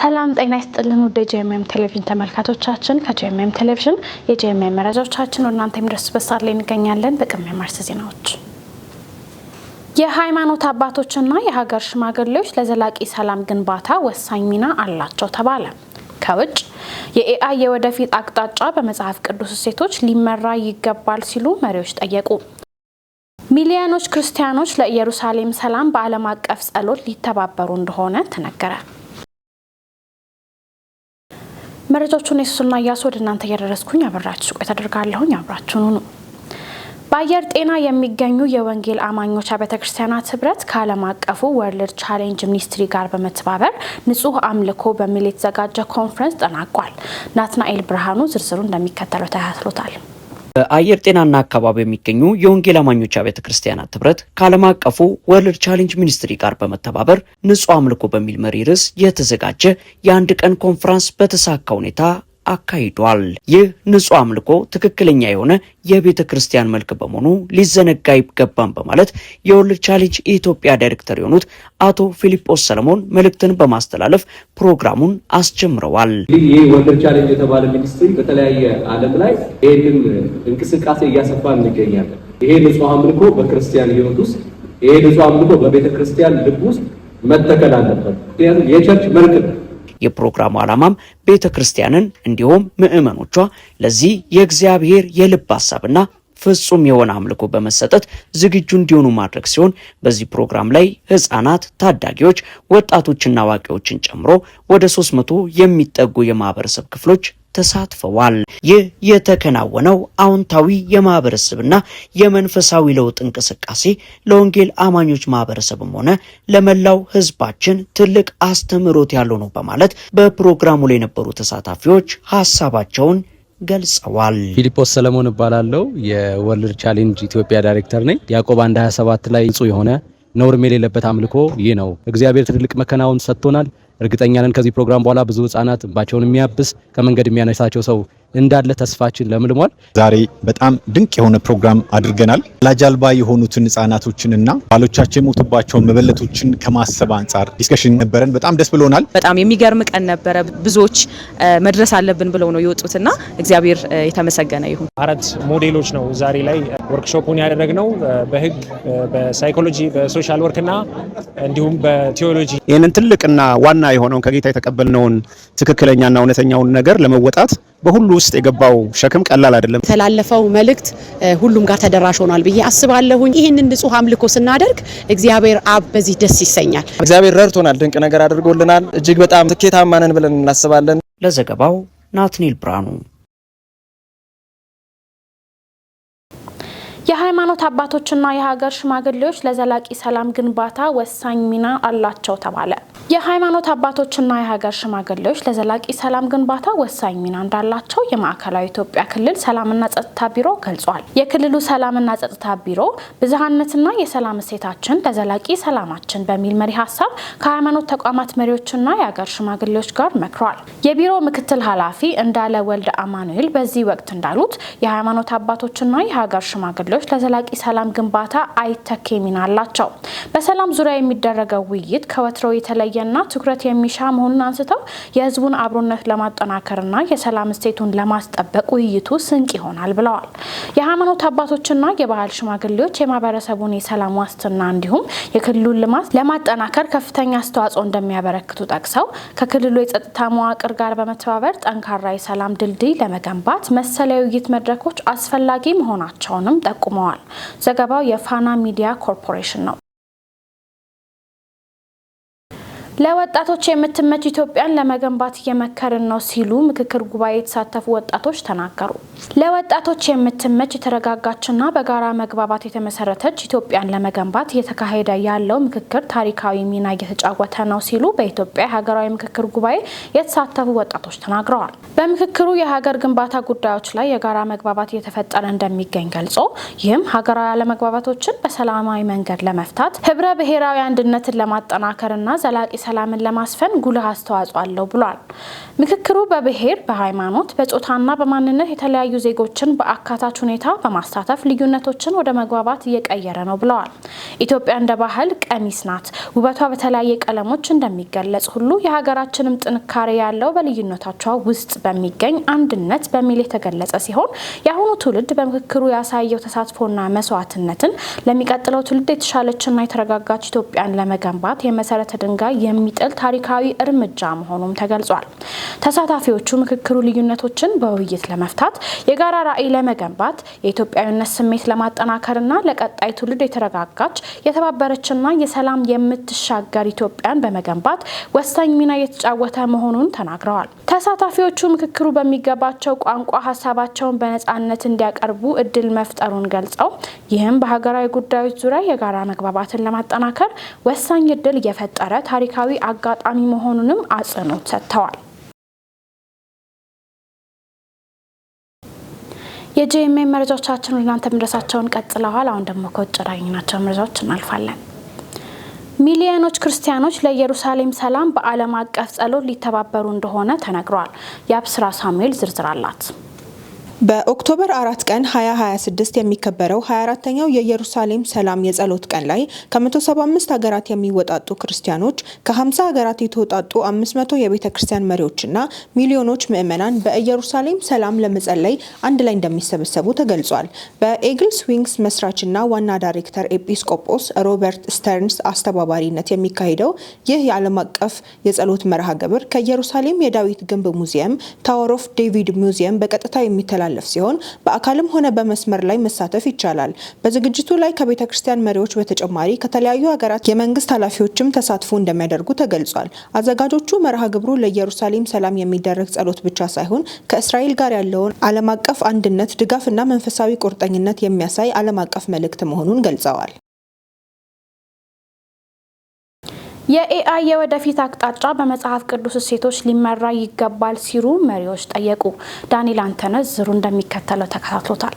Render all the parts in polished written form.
ሰላም ጤና ይስጥልን ወደ ጄኤምኤም ቴሌቪዥን ተመልካቾቻችን ከጄኤምኤም ቴሌቪዥን የጄኤምኤም መረጃዎቻችን ወናንተ የሚደርሱበት ሰዓት ላይ እንገኛለን። በቅድሚያ ማርስ ዜናዎች የሃይማኖት አባቶችና የሀገር ሽማግሌዎች ለዘላቂ ሰላም ግንባታ ወሳኝ ሚና አላቸው ተባለ። ከውጭ የኤአይ የወደፊት አቅጣጫ በመጽሐፍ ቅዱስ እሴቶች ሊመራ ይገባል ሲሉ መሪዎች ጠየቁ። ሚሊዮኖች ክርስቲያኖች ለኢየሩሳሌም ሰላም በዓለም አቀፍ ጸሎት ሊተባበሩ እንደሆነ ተነገረ። መረጃዎቹን የሱስና ያሶ ወደ እናንተ ያደረስኩኝ አብራችሁ ቆይታ አደርጋለሁ። አብራችሁኑ ነው። በአየር ጤና የሚገኙ የወንጌል አማኞች ቤተክርስቲያናት ህብረት ከዓለም አቀፉ ወርልድ ቻሌንጅ ሚኒስትሪ ጋር በመተባበር ንጹህ አምልኮ በሚል የተዘጋጀ ኮንፈረንስ ተጠናቋል። ናትናኤል ብርሃኑ ዝርዝሩ እንደሚከተለው ተከታትሎታል። በአየር ጤናና አካባቢ የሚገኙ የወንጌል አማኞች ቤተክርስቲያናት ህብረት ከዓለም አቀፉ ወርልድ ቻሌንጅ ሚኒስትሪ ጋር በመተባበር ንጹህ አምልኮ በሚል መሪ ርዕስ የተዘጋጀ የአንድ ቀን ኮንፈረንስ በተሳካ ሁኔታ አካሂዷል። ይህ ንጹህ አምልኮ ትክክለኛ የሆነ የቤተ ክርስቲያን መልክ በመሆኑ ሊዘነጋ አይገባም በማለት የወርልድ ቻሌንጅ ኢትዮጵያ ዳይሬክተር የሆኑት አቶ ፊሊጶስ ሰለሞን መልእክትን በማስተላለፍ ፕሮግራሙን አስጀምረዋል። ይህ ወርልድ ቻሌንጅ የተባለ ሚኒስትሪ በተለያየ ዓለም ላይ ይህንን እንቅስቃሴ እያሰፋ እንገኛለን። ይሄ ንጹህ አምልኮ በክርስቲያን ህይወት ውስጥ ይሄ ንጹህ አምልኮ በቤተ ክርስቲያን ልብ ውስጥ መተከል አለበት። ምክንያቱም የቸርች መልክ ነው። የፕሮግራሙ ዓላማም ቤተ ክርስቲያንን እንዲሁም ምእመኖቿ ለዚህ የእግዚአብሔር የልብ ሐሳብና ፍጹም የሆነ አምልኮ በመሰጠት ዝግጁ እንዲሆኑ ማድረግ ሲሆን በዚህ ፕሮግራም ላይ ህፃናት፣ ታዳጊዎች፣ ወጣቶችና አዋቂዎችን ጨምሮ ወደ 300 የሚጠጉ የማህበረሰብ ክፍሎች ተሳትፈዋል። ይህ የተከናወነው አዎንታዊ የማህበረሰብና የመንፈሳዊ ለውጥ እንቅስቃሴ ለወንጌል አማኞች ማህበረሰብም ሆነ ለመላው ህዝባችን ትልቅ አስተምህሮት ያለው ነው በማለት በፕሮግራሙ ላይ የነበሩ ተሳታፊዎች ሀሳባቸውን ገልጸዋል። ፊሊጶስ ሰለሞን እባላለሁ። የወርልድ ቻሌንጅ ኢትዮጵያ ዳይሬክተር ነኝ። ያዕቆብ 1:27 ላይ ንጹህ የሆነ ነውር የሌለበት አምልኮ ይህ ነው። እግዚአብሔር ትልቅ መከናወን ሰጥቶናል። እርግጠኛ ነን ከዚህ ፕሮግራም በኋላ ብዙ ህፃናት እንባቸውን የሚያብስ ከመንገድ የሚያነሳቸው ሰው እንዳለ ተስፋችን ለምልሟል። ዛሬ በጣም ድንቅ የሆነ ፕሮግራም አድርገናል። ላጃልባ የሆኑትን ህፃናቶችንና ባሎቻቸው የሞቱባቸውን መበለቶችን ከማሰብ አንጻር ዲስከሽን ነበረን። በጣም ደስ ብሎናል። በጣም የሚገርም ቀን ነበረ። ብዙዎች መድረስ አለብን ብለው ነው የወጡትና እግዚአብሔር የተመሰገነ ይሁን። 4 ሞዴሎች ነው ዛሬ ላይ ወርክሾፑን ያደረግነው በህግ፣ በሳይኮሎጂ፣ በሶሻል ወርክና እንዲሁም በቲዮሎጂ። ይህንን ትልቅና ዋና የሆነውን ከጌታ የተቀበልነውን ትክክለኛና እውነተኛውን ነገር ለመወጣት በሁሉ ውስጥ የገባው ሸክም ቀላል አይደለም። የተላለፈው መልእክት ሁሉም ጋር ተደራሽ ሆኗል ብዬ አስባለሁኝ። ይህንን ንጹህ አምልኮ ስናደርግ እግዚአብሔር አብ በዚህ ደስ ይሰኛል። እግዚአብሔር ረድቶናል፣ ድንቅ ነገር አድርጎልናል። እጅግ በጣም ስኬታማ ነን ብለን እናስባለን። ለዘገባው ናትናኤል ብርሃኑ። የሃይማኖት አባቶችና የሀገር ሽማግሌዎች ለዘላቂ ሰላም ግንባታ ወሳኝ ሚና አላቸው ተባለ። የሃይማኖት አባቶችና የሀገር ሽማግሌዎች ለዘላቂ ሰላም ግንባታ ወሳኝ ሚና እንዳላቸው የማዕከላዊ ኢትዮጵያ ክልል ሰላምና ጸጥታ ቢሮ ገልጿል። የክልሉ ሰላምና ጸጥታ ቢሮ ብዝሃነትና የሰላም እሴታችን ለዘላቂ ሰላማችን በሚል መሪ ሀሳብ ከሃይማኖት ተቋማት መሪዎችና የሀገር ሽማግሌዎች ጋር መክሯል። የቢሮ ምክትል ኃላፊ እንዳለ ወልደ አማኑኤል በዚህ ወቅት እንዳሉት የሃይማኖት አባቶችና የሀገር ሽማግሌዎች ለዘላቂ ሰላም ግንባታ አይተኬ ሚና አላቸው። በሰላም ዙሪያ የሚደረገው ውይይት ከወትሮው የተለየና ትኩረት የሚሻ መሆኑን አንስተው የህዝቡን አብሮነት ለማጠናከርና የሰላም እሴቱን ለማስጠበቅ ውይይቱ ስንቅ ይሆናል ብለዋል። የሃይማኖት አባቶችና የባህል ሽማግሌዎች የማህበረሰቡን የሰላም ዋስትና እንዲሁም የክልሉን ልማት ለማጠናከር ከፍተኛ አስተዋጽኦ እንደሚያበረክቱ ጠቅሰው ከክልሉ የጸጥታ መዋቅር ጋር በመተባበር ጠንካራ የሰላም ድልድይ ለመገንባት መሰል የውይይት መድረኮች አስፈላጊ መሆናቸውንም ጠቁመዋል። ዘገባው የፋና ሚዲያ ኮርፖሬሽን ነው። ለወጣቶች የምትመች ኢትዮጵያን ለመገንባት እየመከርን ነው ሲሉ ምክክር ጉባኤ የተሳተፉ ወጣቶች ተናገሩ። ለወጣቶች የምትመች የተረጋጋችና በጋራ መግባባት የተመሰረተች ኢትዮጵያን ለመገንባት እየተካሄደ ያለው ምክክር ታሪካዊ ሚና እየተጫወተ ነው ሲሉ በኢትዮጵያ ሀገራዊ ምክክር ጉባኤ የተሳተፉ ወጣቶች ተናግረዋል። በምክክሩ የሀገር ግንባታ ጉዳዮች ላይ የጋራ መግባባት እየተፈጠረ እንደሚገኝ ገልጾ ይህም ሀገራዊ አለመግባባቶችን በሰላማዊ መንገድ ለመፍታት ህብረ ብሔራዊ አንድነትን ለማጠናከርና ዘላቂ ሰላምን ለማስፈን ጉልህ አስተዋጽኦ አለው ብሏል። ምክክሩ በብሔር፣ በሃይማኖት፣ በጾታና በማንነት የተለያዩ ዜጎችን በአካታች ሁኔታ በማሳተፍ ልዩነቶችን ወደ መግባባት እየቀየረ ነው ብለዋል። ኢትዮጵያ እንደ ባህል ቀሚስ ናት። ውበቷ በተለያየ ቀለሞች እንደሚገለጽ ሁሉ የሀገራችንም ጥንካሬ ያለው በልዩነታቸው ውስጥ በሚገኝ አንድነት በሚል የተገለጸ ሲሆን የአሁኑ ትውልድ በምክክሩ ያሳየው ተሳትፎና መስዋዕትነትን ለሚቀጥለው ትውልድ የተሻለችና የተረጋጋች ኢትዮጵያን ለመገንባት የመሰረተ ድንጋይ የሚጥል ታሪካዊ እርምጃ መሆኑም ተገልጿል። ተሳታፊዎቹ ምክክሩ ልዩነቶችን በውይይት ለመፍታት የጋራ ራዕይ ለመገንባት የኢትዮጵያዊነት ስሜት ለማጠናከርና ለቀጣይ ትውልድ የተረጋጋች የተባበረችና የሰላም የምትሻገር ኢትዮጵያን በመገንባት ወሳኝ ሚና የተጫወተ መሆኑን ተናግረዋል። ተሳታፊዎቹ ምክክሩ በሚገባቸው ቋንቋ ሀሳባቸውን በነጻነት እንዲያቀርቡ እድል መፍጠሩን ገልጸው ይህም በሀገራዊ ጉዳዮች ዙሪያ የጋራ መግባባትን ለማጠናከር ወሳኝ እድል የፈጠረ ታሪካዊ አጋጣሚ መሆኑንም አጽንኦት ሰጥተዋል። የጂኤምኤም መረጃዎቻችን እናንተ መድረሳቸውን ቀጥለዋል። አሁን ደግሞ ከውጭ ዳኝናቸው መረጃዎች እናልፋለን። ሚሊዮኖች ክርስቲያኖች ለኢየሩሳሌም ሰላም በዓለም አቀፍ ጸሎት ሊተባበሩ እንደሆነ ተነግሯል። የአብስራ ሳሙኤል ዝርዝር አላት። በኦክቶበር 4 ቀን 2026 የሚከበረው 24ኛው የኢየሩሳሌም ሰላም የጸሎት ቀን ላይ ከ175 ሀገራት የሚወጣጡ ክርስቲያኖች ከ50 ሀገራት የተወጣጡ 500 የቤተ ክርስቲያን መሪዎችና ሚሊዮኖች ምዕመናን በኢየሩሳሌም ሰላም ለመጸለይ አንድ ላይ እንደሚሰበሰቡ ተገልጿል። በኤግልስ ዊንግስ መስራችና ዋና ዳይሬክተር ኤጲስቆጶስ ሮበርት ስተርንስ አስተባባሪነት የሚካሄደው ይህ የዓለም አቀፍ የጸሎት መርሃ ግብር ከኢየሩሳሌም የዳዊት ግንብ ሙዚየም ታወር ኦፍ ዴቪድ ሙዚየም በቀጥታ የሚተላለፍ ሲሆን በአካልም ሆነ በመስመር ላይ መሳተፍ ይቻላል። በዝግጅቱ ላይ ከቤተ ክርስቲያን መሪዎች በተጨማሪ ከተለያዩ ሀገራት የመንግስት ኃላፊዎችም ተሳትፎ እንደሚያደርጉ ተገልጿል። አዘጋጆቹ መርሃ ግብሩ ለኢየሩሳሌም ሰላም የሚደረግ ጸሎት ብቻ ሳይሆን ከእስራኤል ጋር ያለውን ዓለም አቀፍ አንድነት፣ ድጋፍና መንፈሳዊ ቁርጠኝነት የሚያሳይ ዓለም አቀፍ መልእክት መሆኑን ገልጸዋል። የኤአይ የወደፊት አቅጣጫ በመጽሐፍ ቅዱስ እሴቶች ሊመራ ይገባል ሲሉ መሪዎች ጠየቁ። ዳንኤል አንተነህ ዝሩ እንደሚከተለው ተከታትሎታል።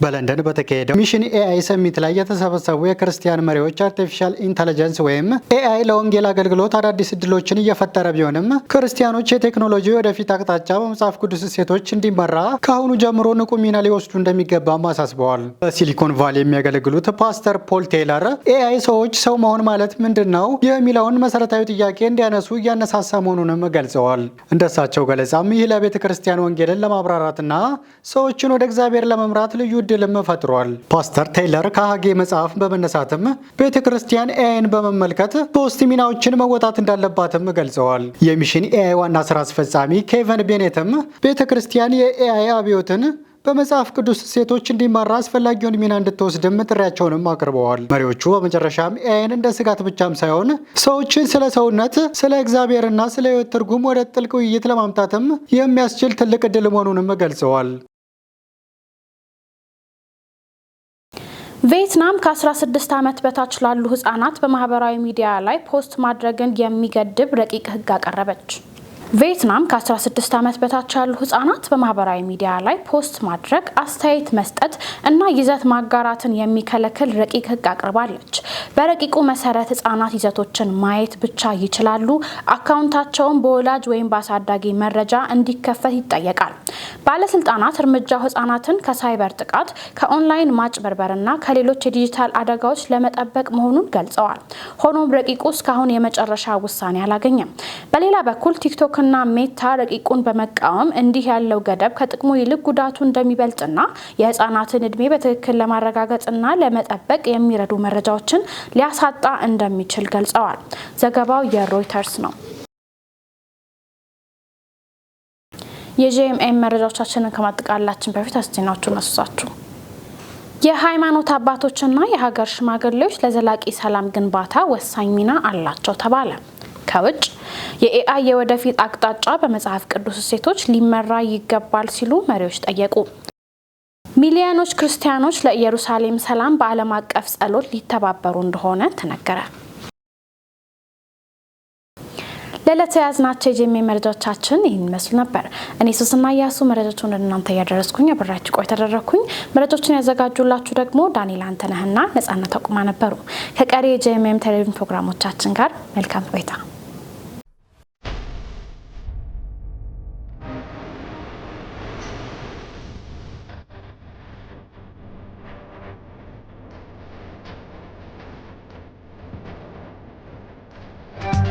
በለንደን በተካሄደው ሚሽን ኤአይ ሰሚት ላይ የተሰበሰቡ የክርስቲያን መሪዎች አርቲፊሻል ኢንተለጀንስ ወይም ኤአይ ለወንጌል አገልግሎት አዳዲስ እድሎችን እየፈጠረ ቢሆንም ክርስቲያኖች የቴክኖሎጂ ወደፊት አቅጣጫ በመጽሐፍ ቅዱስ እሴቶች እንዲመራ ከአሁኑ ጀምሮ ንቁ ሚና ሊወስዱ እንደሚገባም አሳስበዋል። በሲሊኮን ቫሊ የሚያገለግሉት ፓስተር ፖል ቴይለር ኤአይ ሰዎች ሰው መሆን ማለት ምንድን ነው የሚለውን መሰረታዊ ጥያቄ እንዲያነሱ እያነሳሳ መሆኑንም ገልጸዋል። እንደሳቸው ገለጻም ይህ ለቤተ ክርስቲያን ወንጌልን ለማብራራትና ሰዎችን ወደ እግዚአብሔር ለመምራት ልዩ ድልም ፈጥሯል። ፓስተር ቴይለር ከሀጌ መጽሐፍ በመነሳትም ቤተ ክርስቲያን ኤአይን በመመልከት ሶስት ሚናዎችን መወጣት እንዳለባትም ገልጸዋል። የሚሽን ኤአይ ዋና ስራ አስፈጻሚ ኬቨን ቤኔትም ቤተ ክርስቲያን የኤአይ አብዮትን በመጽሐፍ ቅዱስ እሴቶች እንዲመራ አስፈላጊውን ሚና እንድትወስድም ጥሪያቸውንም አቅርበዋል። መሪዎቹ በመጨረሻም ኤአይን እንደ ስጋት ብቻም ሳይሆን ሰዎችን ስለ ሰውነት፣ ስለ እግዚአብሔርና ስለ ሕይወት ትርጉም ወደ ጥልቅ ውይይት ለማምጣትም የሚያስችል ትልቅ ዕድል መሆኑንም ገልጸዋል። ቪየትናም ከ16 ዓመት በታች ላሉ ህጻናት በማህበራዊ ሚዲያ ላይ ፖስት ማድረግን የሚገድብ ረቂቅ ህግ አቀረበች። ቪየትናም ከ16 ዓመት በታች ያሉ ህጻናት በማህበራዊ ሚዲያ ላይ ፖስት ማድረግ፣ አስተያየት መስጠት እና ይዘት ማጋራትን የሚከለክል ረቂቅ ህግ አቅርባለች። በረቂቁ መሰረት ህጻናት ይዘቶችን ማየት ብቻ ይችላሉ። አካውንታቸውን በወላጅ ወይም በአሳዳጊ መረጃ እንዲከፈት ይጠየቃል። ባለስልጣናት እርምጃው ህጻናትን ከሳይበር ጥቃት፣ ከኦንላይን ማጭበርበርና ከሌሎች የዲጂታል አደጋዎች ለመጠበቅ መሆኑን ገልጸዋል። ሆኖም ረቂቁ እስካሁን የመጨረሻ ውሳኔ አላገኘም። በሌላ በኩል ቲክቶክ እና ሜታ ረቂቁን በመቃወም እንዲህ ያለው ገደብ ከጥቅሙ ይልቅ ጉዳቱ እንደሚበልጥና የህፃናትን እድሜ በትክክል ለማረጋገጥና ለመጠበቅ የሚረዱ መረጃዎችን ሊያሳጣ እንደሚችል ገልጸዋል። ዘገባው የሮይተርስ ነው። የጂኤምኤም መረጃዎቻችንን ከማጠቃላችን በፊት አስተናውቹን አስሳችሁ የሃይማኖት አባቶችና የሀገር ሽማግሌዎች ለዘላቂ ሰላም ግንባታ ወሳኝ ሚና አላቸው ተባለ። ከውጭ የኤአይ የወደፊት አቅጣጫ በመጽሐፍ ቅዱስ እሴቶች ሊመራ ይገባል ሲሉ መሪዎች ጠየቁ። ሚሊዮኖች ክርስቲያኖች ለኢየሩሳሌም ሰላም በዓለም አቀፍ ጸሎት ሊተባበሩ እንደሆነ ተነገረ። ለዕለቱ ያዝናቸው የጂኤምኤም መረጃዎቻችን ይህን ይመስሉ ነበር። እኔ ሱስና ያሱ መረጃዎቹን እናንተ ያደረስኩኝ አብራችሁ ቆይ ተደረኩኝ። መረጃዎቹን ያዘጋጁላችሁ ደግሞ ዳንኤል አንተነህና ነጻነት አቁማ ነበሩ። ከቀሪ የጂኤምኤም ቴሌቪዥን ፕሮግራሞቻችን ጋር መልካም ቆይታ